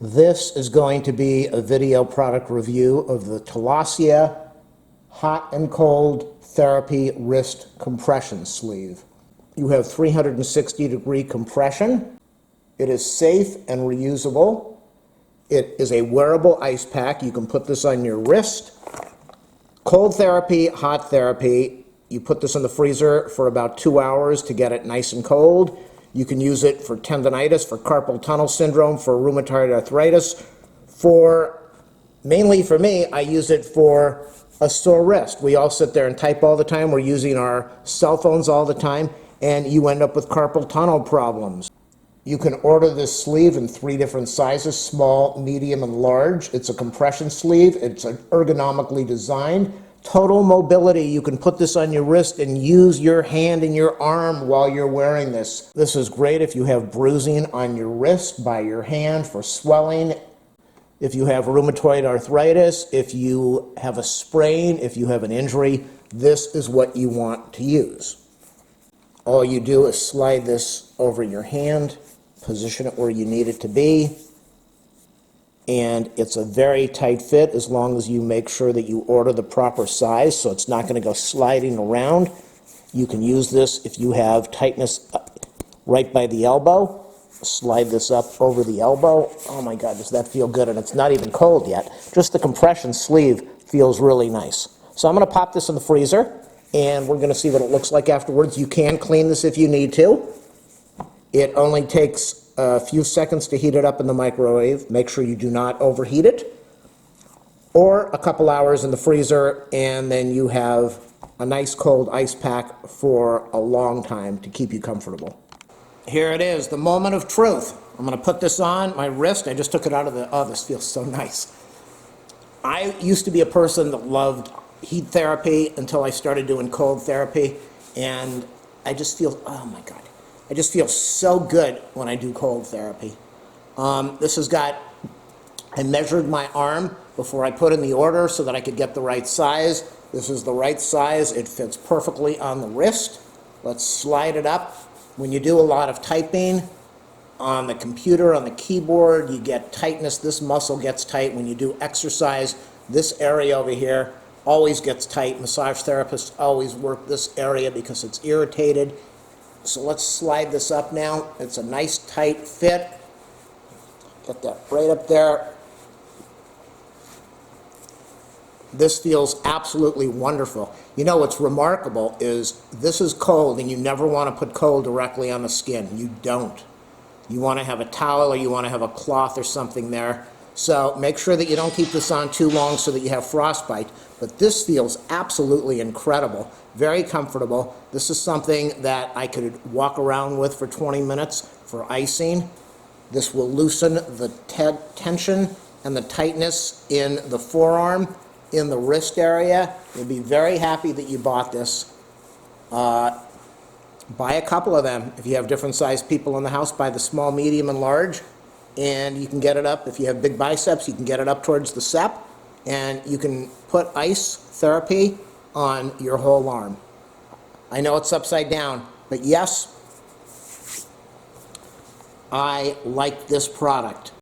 This is going to be a video product review of the Tolaccea Hot and Cold Therapy Wrist Compression Sleeve. You have 360-degree compression. It is safe and reusable. It is a wearable ice pack. You can put this on your wrist. Cold therapy, hot therapy. You put this in the freezer for about 2 hours to get it nice and cold. You can use it for tendonitis, for carpal tunnel syndrome, for rheumatoid arthritis. Mainly for me, I use it for a sore wrist. We all sit there and type all the time. We're using our cell phones all the time, and you end up with carpal tunnel problems. You can order this sleeve in 3 different sizes: small, medium, and large. It's a compression sleeve. It's ergonomically designed. Total mobility. You can put this on your wrist and use your hand and your arm while you're wearing this. This is great if you have bruising on your wrist by your hand for swelling. If you have rheumatoid arthritis, if you have a sprain, if you have an injury, this is what you want to use. All you do is slide this over your hand, position it where you need it to be, and it's a very tight fit as long as you make sure that you order the proper size so it's not going to go sliding around. You can use this if you have tightness right by the elbow. Slide this up over the elbow. Oh my God, does that feel good? And it's not even cold yet. Just the compression sleeve feels really nice. So I'm going to pop this in the freezer, and we're going to see what it looks like afterwards. You can clean this if you need to. It only takes a few seconds to heat it up in the microwave. Make sure you do not overheat it. Or a couple hours in the freezer, and then you have a nice cold ice pack for a long time to keep you comfortable. Here it is, the moment of truth. I'm going to put this on my wrist. I just took it out of the, oh, this feels so nice. I used to be a person that loved heat therapy until I started doing cold therapy, and I just feel, oh my God, I just feel so good when I do cold therapy. This has got, I measured my arm before I put in the order so that I could get the right size. This is the right size. It fits perfectly on the wrist. Let's slide it up. When you do a lot of typing on the computer, on the keyboard, you get tightness. This muscle gets tight. When you do exercise, this area over here always gets tight. Massage therapists always work this area because it's irritated. So let's slide this up now. It's a nice tight fit. Get that right up there. This feels absolutely wonderful. You know what's remarkable is this is cold, and you never want to put cold directly on the skin. You don't. You want to have a towel, or you want to have a cloth or something there. So make sure that you don't keep this on too long so that you have frostbite. But this feels absolutely incredible. Very comfortable. This is something that I could walk around with for 20 minutes for icing. This will loosen the tension and the tightness in the forearm, in the wrist area. You'll be very happy that you bought this. Buy a couple of them. If you have different sized people in the house, buy the small, medium, and large. And you can get it up, if you have big biceps, you can get it up towards the sep, and you can put ice therapy on your whole arm. I know it's upside down, but yes, I like this product.